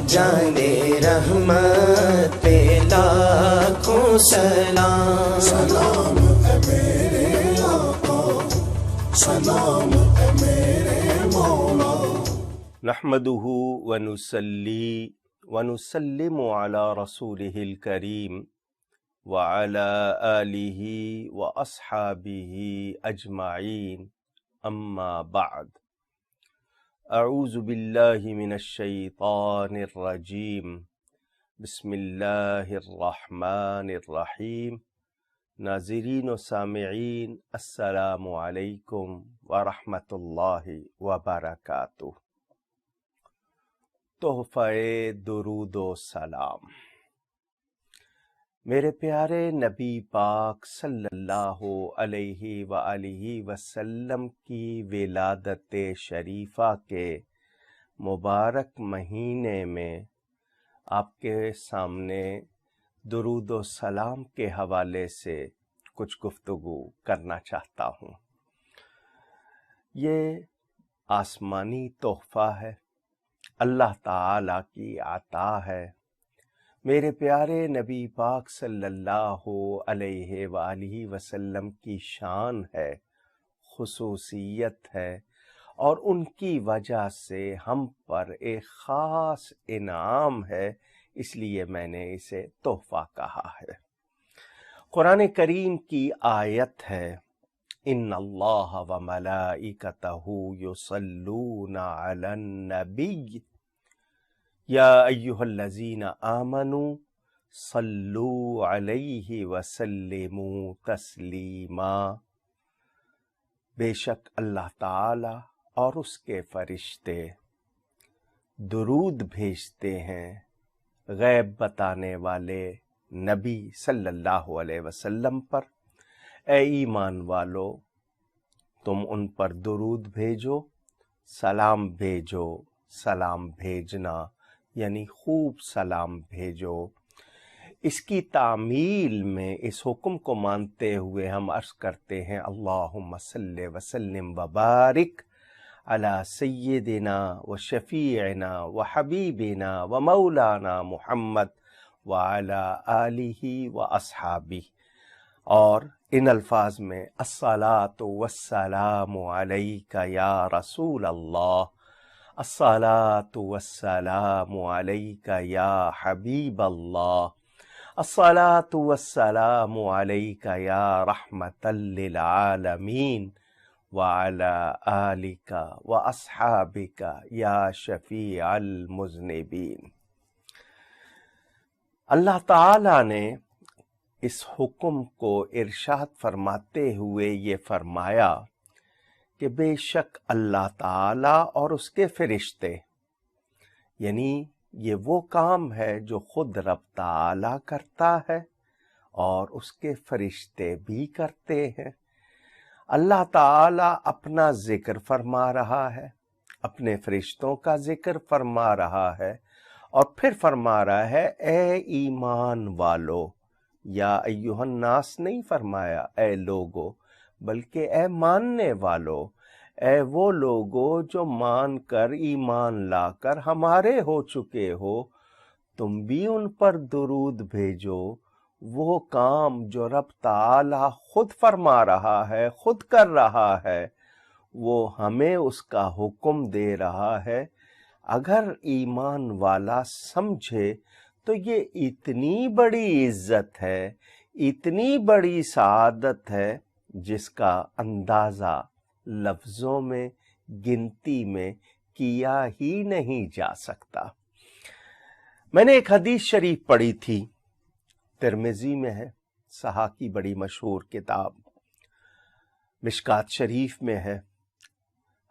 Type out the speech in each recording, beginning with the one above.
جانے رحمت پہ لاکھوں سلام، سلام اے میرے آقا، سلام اے میرے مولا۔ نحمدہ ونصلی ونسلم علی رسولہ الکریم وعلی آلہ واصحابہ اجمعین، اما بعد۔ اعوذ باللہ من الشیطان الرجیم، بسم اللہ الرحمن الرحیم۔ ناظرین و سامعین، السلام علیکم ورحمۃ اللہ وبرکاتہ۔ تحفہ درود و سلام۔ میرے پیارے نبی پاک صلی اللہ علیہ وآلہ وسلم کی ولادت شریفہ کے مبارک مہینے میں آپ کے سامنے درود و سلام کے حوالے سے کچھ گفتگو کرنا چاہتا ہوں۔ یہ آسمانی تحفہ ہے، اللہ تعالیٰ کی عطا ہے، میرے پیارے نبی پاک صلی اللہ علیہ وآلہ وسلم کی شان ہے، خصوصیت ہے، اور ان کی وجہ سے ہم پر ایک خاص انعام ہے، اس لیے میں نے اسے تحفہ کہا ہے۔ قرآن کریم کی آیت ہے، ان اللہ و ملائکتہ یصلون علی النبی یا ایہا الذین آمنوا صلوا علیہ وسلموا تسلیما۔ بے شک اللہ تعالی اور اس کے فرشتے درود بھیجتے ہیں غیب بتانے والے نبی صلی اللہ علیہ وسلم پر۔ اے ایمان والو، تم ان پر درود بھیجو، سلام بھیجو۔ سلام بھیجنا یعنی خوب سلام بھیجو۔ اس کی تعمیل میں اس حکم کو مانتے ہوئے ہم عرض کرتے ہیں، اللہم صلی وسلم وبارک علی سیدنا و شفیعنا و حبیبنا و مولانا محمد وعلی آلہ و اصحابہ۔ اور ان الفاظ میں الصلاۃ والسلام علیک یا رسول اللہ، الصلاۃ والسلام علیک یا حبیب اللہ، الصلاۃ والسلام علیک یا رحمۃ للعالمین وعلی آلک واصحابک یا شفیع المذنبین۔ اللہ تعالی نے اس حکم کو ارشاد فرماتے ہوئے یہ فرمایا کہ بے شک اللہ تعالی اور اس کے فرشتے، یعنی یہ وہ کام ہے جو خود رب تعالی کرتا ہے اور اس کے فرشتے بھی کرتے ہیں۔ اللہ تعالی اپنا ذکر فرما رہا ہے، اپنے فرشتوں کا ذکر فرما رہا ہے، اور پھر فرما رہا ہے اے ایمان والو۔ یا ایہا الناس نہیں فرمایا اے لوگو، بلکہ اے ماننے والو، اے وہ لوگو جو مان کر ایمان لا کر ہمارے ہو چکے ہو، تم بھی ان پر درود بھیجو۔ وہ کام جو رب تعالی خود فرما رہا ہے، خود کر رہا ہے، وہ ہمیں اس کا حکم دے رہا ہے۔ اگر ایمان والا سمجھے تو یہ اتنی بڑی عزت ہے، اتنی بڑی سعادت ہے، جس کا اندازہ لفظوں میں، گنتی میں کیا ہی نہیں جا سکتا۔ میں نے ایک حدیث شریف پڑھی تھی، ترمذی میں ہے، صحاح کی بڑی مشہور کتاب، مشکات شریف میں ہے۔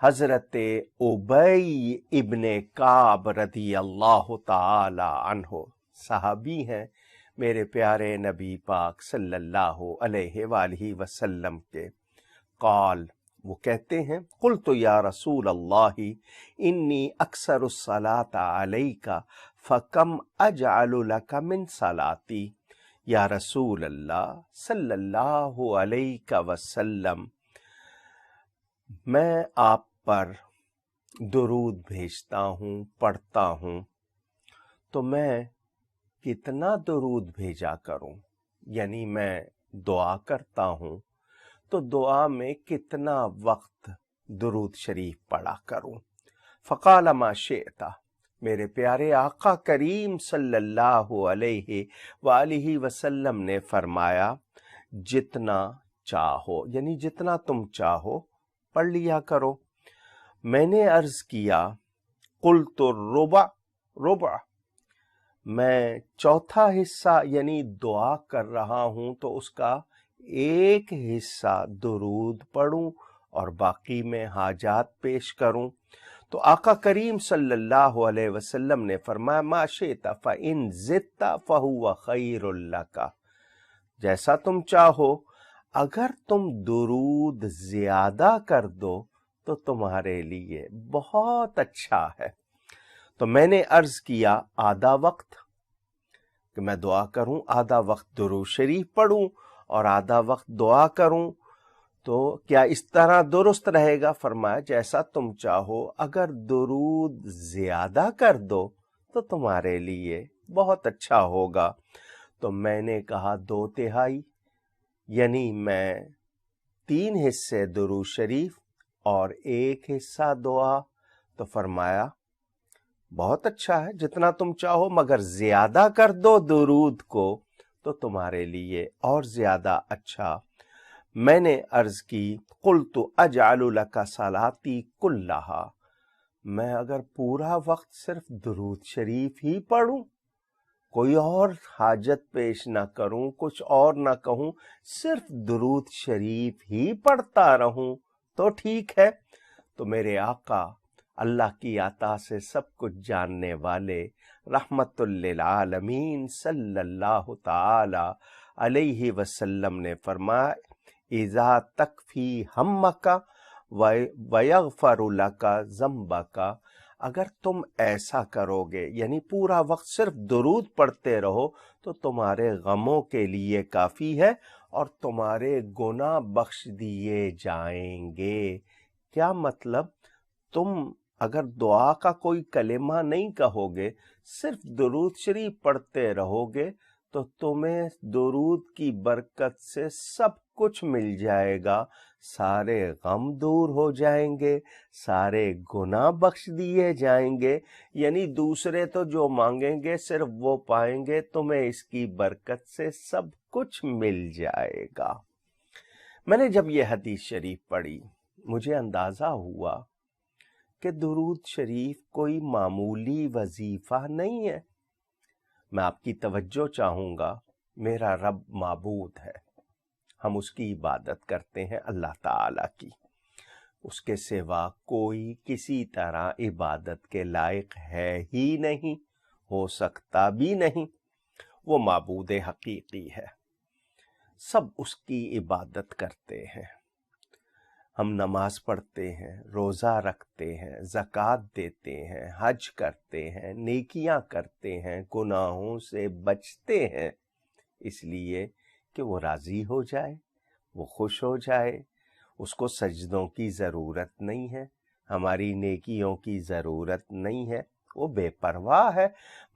حضرت ابی ابن کعب رضی اللہ تعالی عنہ صحابی ہیں میرے پیارے نبی پاک صلی اللہ علیہ وآلہ وسلم کے۔ قال، وہ کہتے ہیں، قلت یا رسول اللہ انی اکثر الصلاۃ علیک فکم اجعل لک من صلاتی۔ یا رسول اللہ صلی اللہ علیہ وسلم، میں آپ پر درود بھیجتا ہوں، پڑھتا ہوں، تو میں کتنا درود بھیجا کروں، یعنی میں دعا کرتا ہوں تو دعا میں کتنا وقت درود شریف پڑھا کروں۔ فقال ما شئت، میرے پیارے آقا کریم صلی اللہ علیہ وآلہ وسلم نے فرمایا جتنا چاہو، یعنی جتنا تم چاہو پڑھ لیا کرو۔ میں نے عرض کیا قلت ربع، میں چوتھا حصہ یعنی دعا کر رہا ہوں تو اس کا ایک حصہ درود پڑھوں اور باقی میں حاجات پیش کروں۔ تو آقا کریم صلی اللہ علیہ وسلم نے فرمایا ما شئت فإن زدت فهو خیر لک، جیسا تم چاہو، اگر تم درود زیادہ کر دو تو تمہارے لیے بہت اچھا ہے۔ تو میں نے عرض کیا آدھا وقت، کہ میں دعا کروں، آدھا وقت درود شریف پڑھوں اور آدھا وقت دعا کروں، تو کیا اس طرح درست رہے گا؟ فرمایا جیسا تم چاہو، اگر درود زیادہ کر دو تو تمہارے لیے بہت اچھا ہوگا۔ تو میں نے کہا 2/3، یعنی میں 3 حصے درود شریف اور 1 حصہ دعا۔ تو فرمایا بہت اچھا ہے، جتنا تم چاہو، مگر زیادہ کر دو درود کو تو تمہارے لیے اور زیادہ اچھا۔ میں نے عرض کی قلت اجعل لک صلاتی کلہا، میں اگر پورا وقت صرف درود شریف ہی پڑھوں، کوئی اور حاجت پیش نہ کروں، کچھ اور نہ کہوں، صرف درود شریف ہی پڑھتا رہوں تو ٹھیک ہے۔ تو میرے آقا اللہ کی عطا سے سب کچھ جاننے والے رحمت للعالمین صلی اللہ تعالی علیہ وسلم نے فرمایا اذا تکفی ہمک ویغفر لک ذنبک، اگر تم ایسا کرو گے، یعنی پورا وقت صرف درود پڑھتے رہو، تو تمہارے غموں کے لیے کافی ہے اور تمہارے گناہ بخش دیے جائیں گے۔ کیا مطلب؟ تم اگر دعا کا کوئی کلمہ نہیں کہو گے، صرف درود شریف پڑھتے رہو گے، تو تمہیں درود کی برکت سے سب کچھ مل جائے گا، سارے غم دور ہو جائیں گے، سارے گناہ بخش دیے جائیں گے، یعنی دوسرے تو جو مانگیں گے صرف وہ پائیں گے، تمہیں اس کی برکت سے سب کچھ مل جائے گا۔ میں نے جب یہ حدیث شریف پڑھی، مجھے اندازہ ہوا کہ درود شریف کوئی معمولی وظیفہ نہیں ہے۔ میں آپ کی توجہ چاہوں گا، میرا رب معبود ہے، ہم اس کی عبادت کرتے ہیں، اللہ تعالیٰ کی، اس کے سوا کوئی کسی طرح عبادت کے لائق ہے ہی نہیں، ہو سکتا بھی نہیں، وہ معبود حقیقی ہے، سب اس کی عبادت کرتے ہیں۔ ہم نماز پڑھتے ہیں، روزہ رکھتے ہیں، زکوٰۃ دیتے ہیں، حج کرتے ہیں، نیکیاں کرتے ہیں، گناہوں سے بچتے ہیں، اس لیے کہ وہ راضی ہو جائے، وہ خوش ہو جائے، اس کو سجدوں کی ضرورت نہیں ہے، ہماری نیکیوں کی ضرورت نہیں ہے، وہ بے پرواہ ہے۔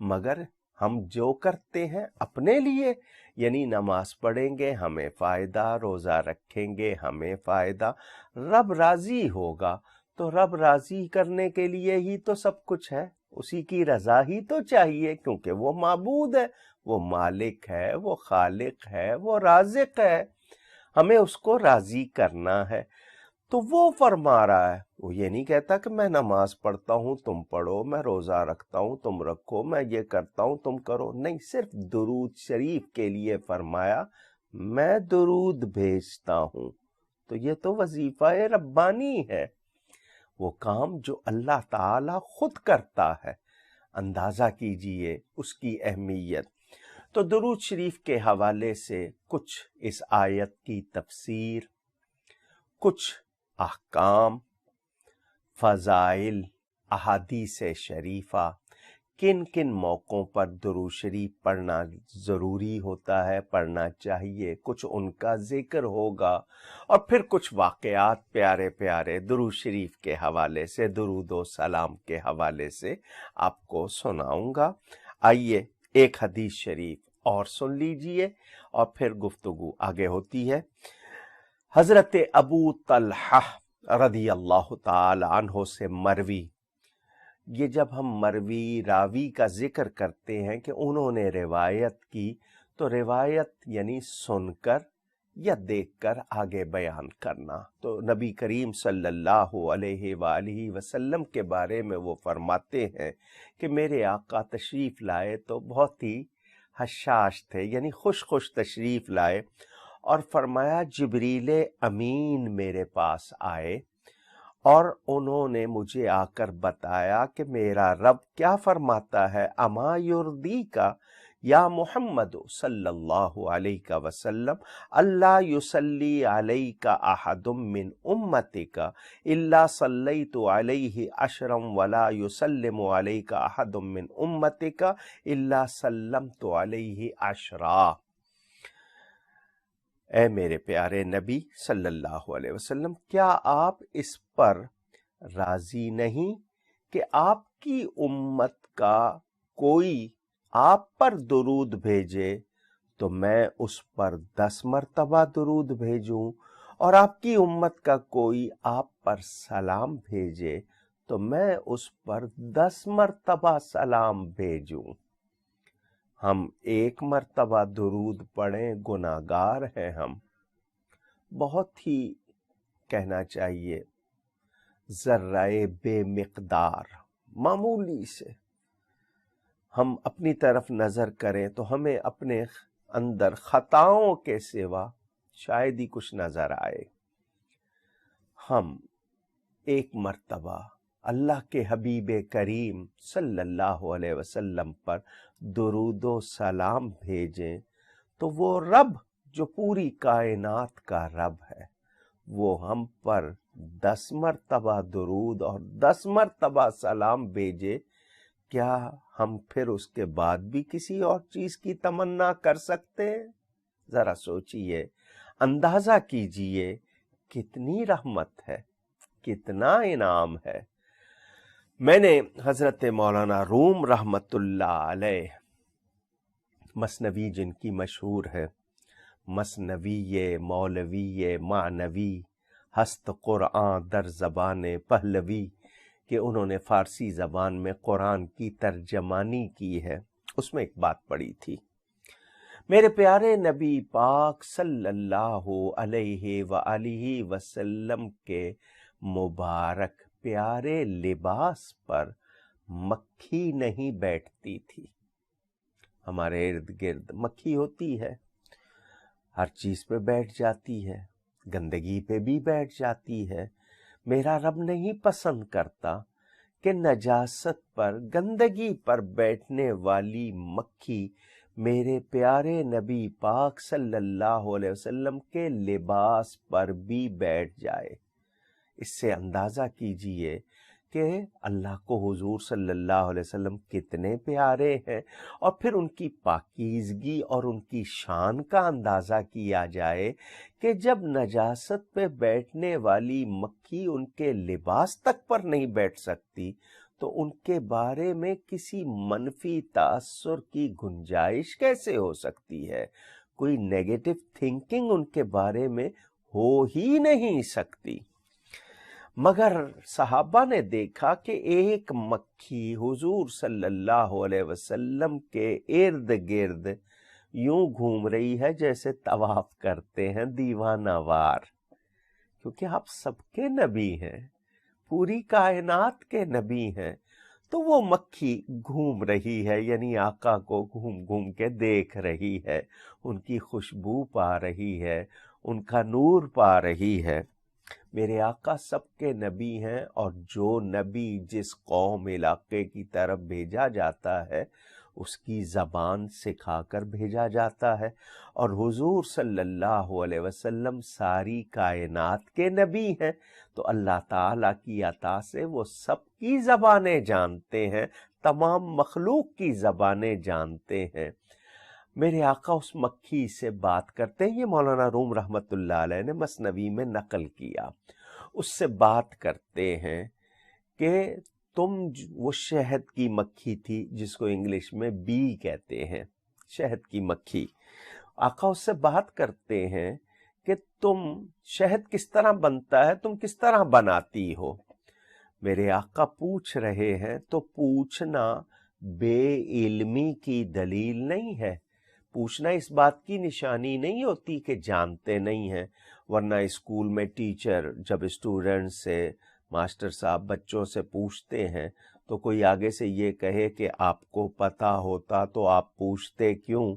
مگر ہم جو کرتے ہیں اپنے لیے، یعنی نماز پڑھیں گے ہمیں فائدہ، روزہ رکھیں گے ہمیں فائدہ، رب راضی ہوگا، تو رب راضی کرنے کے لیے ہی تو سب کچھ ہے، اسی کی رضا ہی تو چاہیے، کیونکہ وہ معبود ہے، وہ مالک ہے، وہ خالق ہے، وہ رازق ہے، ہمیں اس کو راضی کرنا ہے۔ تو وہ فرما رہا ہے، وہ یہ نہیں کہتا کہ میں نماز پڑھتا ہوں تم پڑھو، میں روزہ رکھتا ہوں تم رکھو، میں یہ کرتا ہوں تم کرو، نہیں، صرف درود شریف کے لیے فرمایا میں درود بھیجتا ہوں۔ تو یہ تو وظیفہ ربانی ہے، وہ کام جو اللہ تعالی خود کرتا ہے، اندازہ کیجئے اس کی اہمیت۔ تو درود شریف کے حوالے سے کچھ اس آیت کی تفسیر، کچھ احکام، فضائل، احادیث شریفہ، کن کن موقعوں پر درود شریف پڑھنا ضروری ہوتا ہے، پڑھنا چاہیے، کچھ ان کا ذکر ہوگا، اور پھر کچھ واقعات پیارے پیارے درود شریف کے حوالے سے، درود و سلام کے حوالے سے آپ کو سناؤں گا۔ آئیے ایک حدیث شریف اور سن لیجئے اور پھر گفتگو آگے ہوتی ہے۔ حضرت ابو طلحہ رضی اللہ تعالی عنہ سے مروی، یہ جب ہم مروی راوی کا ذکر کرتے ہیں کہ انہوں نے روایت کی، تو روایت یعنی سن کر یا دیکھ کر آگے بیان کرنا۔ تو نبی کریم صلی اللہ علیہ وآلہ وسلم کے بارے میں وہ فرماتے ہیں کہ میرے آقا تشریف لائے تو بہت ہی حشاش تھے، یعنی خوش تشریف لائے، اور فرمایا جبریل امین میرے پاس آئے اور انہوں نے مجھے آ کر بتایا کہ میرا رب کیا فرماتا ہے، اما یردی کا یا محمد صلی اللہ علیہ وسلم اللہ یصلی علیک احد من امتک الا صلیت علیہ عشرا ولا یسلم علیک احد من امتک الا سلمت علیہ عشرا۔ اے میرے پیارے نبی صلی اللہ علیہ وسلم، کیا آپ اس پر راضی نہیں کہ آپ کی امت کا کوئی آپ پر درود بھیجے تو میں اس پر 10 مرتبہ درود بھیجوں، اور آپ کی امت کا کوئی آپ پر سلام بھیجے تو میں اس پر 10 مرتبہ سلام بھیجوں۔ ہم 1 مرتبہ درود پڑھیں گناہگار ہیں، ہم بہت ہی کہنا چاہیے ذرہ بے مقدار معمولی سے ہم اپنی طرف نظر کریں تو ہمیں اپنے اندر خطاؤں کے سوا شاید ہی کچھ نظر آئے۔ ہم 1 مرتبہ اللہ کے حبیب کریم صلی اللہ علیہ وسلم پر درود و سلام بھیجیں تو وہ رب جو پوری کائنات کا رب ہے وہ ہم پر 10 مرتبہ درود اور 10 مرتبہ سلام بھیجے، کیا ہم پھر اس کے بعد بھی کسی اور چیز کی تمنا کر سکتے ہیں؟ ذرا سوچئے، اندازہ کیجئے کتنی رحمت ہے، کتنا انعام ہے۔ میں نے حضرت مولانا روم رحمت اللہ علیہ مثنوی جن کی مشہور ہے، مثنوی مولوی معنوی ہست قرآن در زبان پہلوی، کہ انہوں نے فارسی زبان میں قرآن کی ترجمانی کی ہے، اس میں ایک بات پڑھی تھی، میرے پیارے نبی پاک صلی اللہ علیہ وآلہ وسلم کے مبارک پیارے لباس پر مکھی نہیں بیٹھتی تھی۔ ہمارے ارد گرد مکھی ہوتی ہے، ہر چیز پہ بیٹھ جاتی ہے، گندگی پہ بھی بیٹھ جاتی ہے۔ میرا رب نہیں پسند کرتا کہ نجاست پر، گندگی پر بیٹھنے والی مکھی میرے پیارے نبی پاک صلی اللہ علیہ وسلم کے لباس پر بھی بیٹھ جائے۔ اس سے اندازہ کیجئے کہ اللہ کو حضور صلی اللہ علیہ وسلم کتنے پیارے ہیں، اور پھر ان کی پاکیزگی اور ان کی شان کا اندازہ کیا جائے کہ جب نجاست پہ بیٹھنے والی مکھی ان کے لباس تک پر نہیں بیٹھ سکتی تو ان کے بارے میں کسی منفی تاثر کی گنجائش کیسے ہو سکتی ہے؟ کوئی نیگیٹو تھنکنگ ان کے بارے میں ہو ہی نہیں سکتی۔ مگر صحابہ نے دیکھا کہ ایک مکھی حضور صلی اللہ علیہ وسلم کے ارد گرد یوں گھوم رہی ہے جیسے طواف کرتے ہیں دیوانہ وار، کیونکہ آپ سب کے نبی ہیں، پوری کائنات کے نبی ہیں، تو وہ مکھی گھوم رہی ہے، یعنی آقا کو گھوم گھوم کے دیکھ رہی ہے، ان کی خوشبو پا رہی ہے، ان کا نور پا رہی ہے۔ میرے آقا سب کے نبی ہیں، اور جو نبی جس قوم علاقے کی طرف بھیجا جاتا ہے اس کی زبان سکھا کر بھیجا جاتا ہے، اور حضور صلی اللہ علیہ وسلم ساری کائنات کے نبی ہیں، تو اللہ تعالیٰ کی عطا سے وہ سب کی زبانیں جانتے ہیں، تمام مخلوق کی زبانیں جانتے ہیں۔ میرے آقا اس مکھی سے بات کرتے ہیں، یہ مولانا روم رحمت اللہ علیہ نے مثنوی میں نقل کیا، اس سے بات کرتے ہیں کہ وہ شہد کی مکھی تھی جس کو انگلش میں بی کہتے ہیں، شہد کی مکھی۔ آقا اس سے بات کرتے ہیں کہ تم شہد کس طرح بنتا ہے، تم کس طرح بناتی ہو۔ میرے آقا پوچھ رہے ہیں تو پوچھنا بے علمی کی دلیل نہیں ہے، پوچھنا اس بات کی نشانی نہیں ہوتی کہ جانتے نہیں ہیں، ورنہ اسکول میں ٹیچر جب اسٹوڈنٹ سے، ماسٹر صاحب بچوں سے پوچھتے ہیں تو کوئی آگے سے یہ کہے کہ آپ کو پتہ ہوتا تو آپ پوچھتے کیوں،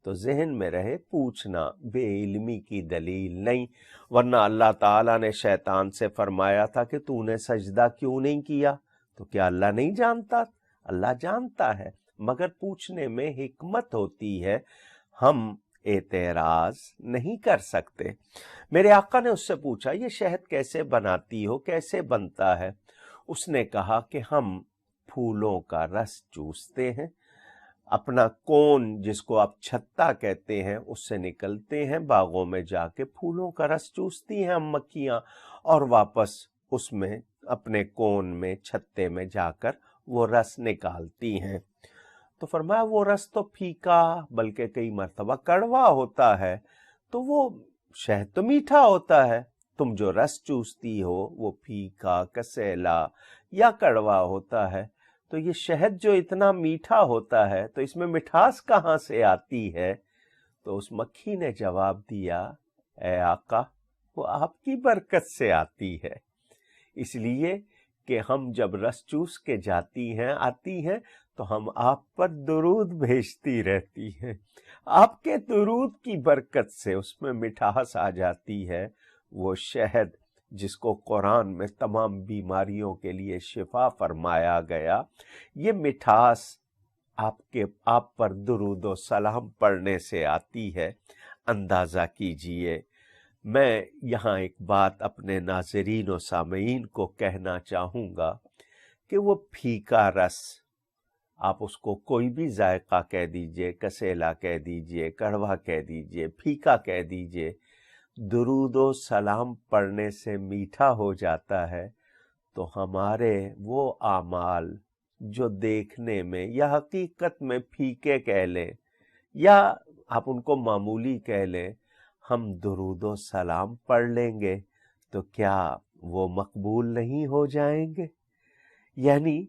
تو ذہن میں رہے پوچھنا بے علمی کی دلیل نہیں، ورنہ اللہ تعالیٰ نے شیطان سے فرمایا تھا کہ تو نے سجدہ کیوں نہیں کیا، تو کیا اللہ نہیں جانتا؟ اللہ جانتا ہے، مگر پوچھنے میں حکمت ہوتی ہے، ہم اعتراض نہیں کر سکتے۔ میرے آقا نے اس سے پوچھا یہ شہد کیسے بناتی ہو، کیسے بنتا ہے؟ اس نے کہا کہ ہم پھولوں کا رس چوستے ہیں، اپنا کون جس کو آپ چھتا کہتے ہیں اس سے نکلتے ہیں، باغوں میں جا کے پھولوں کا رس چوستی ہیں ہم مکھیاں، اور واپس اس میں اپنے کون میں چھتے میں جا کر وہ رس نکالتی ہیں۔ تو فرمایا وہ رس تو پھیکا بلکہ کئی مرتبہ کڑوا ہوتا ہے، تو وہ شہد تو میٹھا ہوتا ہے، تم جو رس چوستی ہو وہ پھیکا، کسیلا یا کڑوا ہوتا ہے، تو یہ شہد جو اتنا میٹھا ہوتا ہے تو اس میں مٹھاس کہاں سے آتی ہے؟ تو اس مکھی نے جواب دیا اے آقا وہ آپ کی برکت سے آتی ہے، اس لیے کہ ہم جب رس چوس کے جاتی ہیں آتی ہیں تو ہم آپ پر درود بھیجتی رہتی ہیں، آپ کے درود کی برکت سے اس میں مٹھاس آ جاتی ہے۔ وہ شہد جس کو قرآن میں تمام بیماریوں کے لیے شفا فرمایا گیا، یہ مٹھاس آپ پر درود و سلام پڑھنے سے آتی ہے۔ اندازہ کیجئے، میں یہاں ایک بات اپنے ناظرین و سامعین کو کہنا چاہوں گا کہ وہ پھیکا رس، آپ اس کو کوئی بھی ذائقہ کہہ دیجئے، کسیلا کہہ دیجئے، کڑوا کہہ دیجئے، پھیکا کہہ دیجئے، درود و سلام پڑھنے سے میٹھا ہو جاتا ہے، تو ہمارے وہ اعمال جو دیکھنے میں یا حقیقت میں پھیکے کہہ لیں یا آپ ان کو معمولی کہہ لیں، ہم درود و سلام پڑھ لیں گے تو کیا وہ مقبول نہیں ہو جائیں گے؟ یعنی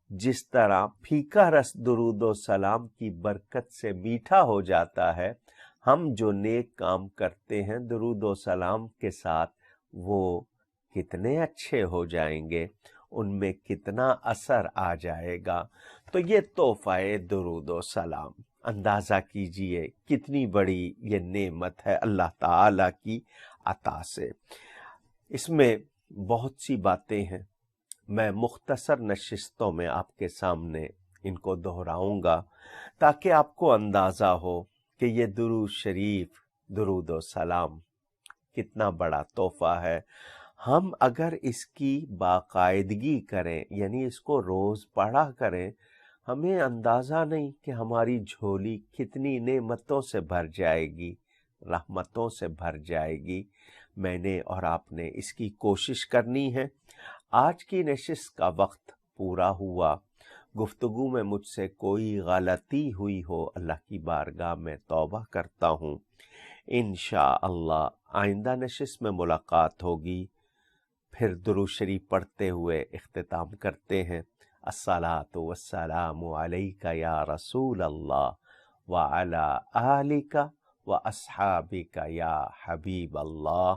جس طرح پھیکا رس درود و سلام کی برکت سے میٹھا ہو جاتا ہے، ہم جو نیک کام کرتے ہیں درود و سلام کے ساتھ وہ کتنے اچھے ہو جائیں گے، ان میں کتنا اثر آ جائے گا۔ تو یہ تحفہ درود و سلام، اندازہ کیجئے کتنی بڑی یہ نعمت ہے اللہ تعالی کی عطا سے۔ اس میں بہت سی باتیں ہیں، میں مختصر نشستوں میں آپ کے سامنے ان کو دہراؤں گا تاکہ آپ کو اندازہ ہو کہ یہ درود شریف، درود و سلام کتنا بڑا تحفہ ہے۔ ہم اگر اس کی باقاعدگی کریں، یعنی اس کو روز پڑھا کریں، ہمیں اندازہ نہیں کہ ہماری جھولی کتنی نعمتوں سے بھر جائے گی، رحمتوں سے بھر جائے گی۔ میں نے اور آپ نے اس کی کوشش کرنی ہے۔ آج کی نشست کا وقت پورا ہوا، گفتگو میں مجھ سے کوئی غلطی ہوئی ہو اللہ کی بارگاہ میں توبہ کرتا ہوں۔ انشاءاللہ آئندہ نشست میں ملاقات ہوگی، پھر درود شریف پڑھتے ہوئے اختتام کرتے ہیں۔ الصلاۃ والسلام علیک یا رسول اللہ وعلی آلک واصحابک یا حبیب اللہ،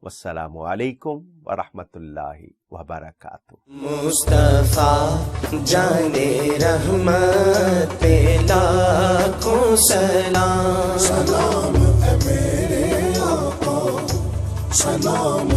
والسلام علیکم ورحمۃ اللہ وبرکاتہ۔ مصطفیٰ جانے رحمت پہ لاکھوں سلام، سلام اے میرے آقا، سلام